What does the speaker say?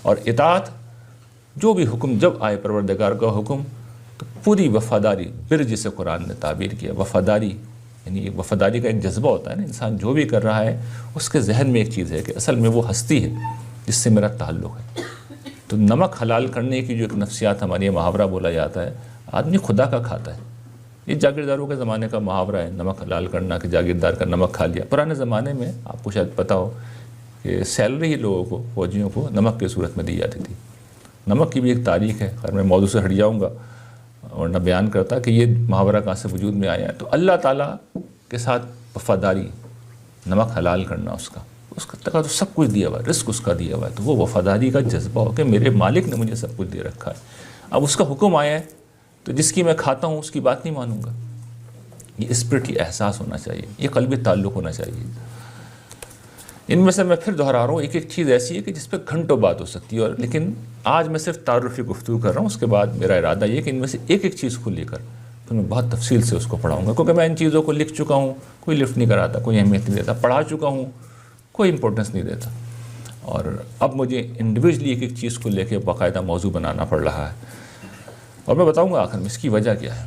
اور اطاعت، جو بھی حکم جب آئے پروردگار کا حکم تو پوری وفاداری، بر جسے قرآن نے تعبیر کیا، وفاداری یعنی وفاداری کا ایک جذبہ ہوتا ہے نا، انسان جو بھی کر رہا ہے اس کے ذہن میں ایک چیز ہے کہ اصل میں وہ ہستی ہے جس سے میرا تعلق ہے۔ تو نمک حلال کرنے کی جو ایک نفسیات ہماری محاورہ بولا جاتا ہے، آدمی خدا کا کھاتا ہے۔ یہ جاگیرداروں کے زمانے کا محاورہ ہے، نمک حلال کرنا، کہ جاگیردار کا نمک کھا لیا۔ پرانے زمانے میں آپ کو شاید پتہ ہو کہ سیلری ہی لوگوں کو، فوجیوں کو نمک کی صورت میں دی جاتی تھی۔ نمک کی بھی ایک تاریخ ہے، خیر میں موضوع سے ہٹ جاؤں گا اور نہ بیان کرتا کہ یہ محاورہ کہاں سے وجود میں آیا ہے۔ تو اللہ تعالیٰ کے ساتھ وفاداری، نمک حلال کرنا اس کا تو سب کچھ دیا ہوا ہے، رزق اس کا دیا ہوا ہے، تو وہ وفاداری کا جذبہ ہو کہ میرے مالک نے مجھے سب کچھ دے رکھا ہے، اب اس کا حکم آیا ہے تو جس کی میں کھاتا ہوں اس کی بات نہیں مانوں گا۔ یہ اسپرٹ، یہ احساس ہونا چاہیے، یہ قلبی تعلق ہونا چاہیے۔ ان میں سے میں پھر دہرا رہا ہوں، ایک ایک چیز ایسی ہے کہ جس پہ گھنٹوں بات ہو سکتی ہے، اور لیکن آج میں صرف تعارفی گفتگو کر رہا ہوں، اس کے بعد میرا ارادہ یہ کہ ان میں سے ایک ایک چیز کو لے کر پھر میں بہت تفصیل سے اس کو پڑھاؤں گا، کیونکہ میں ان چیزوں کو لکھ چکا ہوں، کوئی لفٹ نہیں کراتا، کوئی اہمیت نہیں دیتا، پڑھا چکا ہوں، کوئی امپورٹنس نہیں دیتا، اور اب مجھے انڈیویجلی ایک ایک چیز کو لے کے باقاعدہ موضوع بنانا پڑ رہا ہے، اور میں بتاؤں گا آخر میں اس کی وجہ کیا ہے۔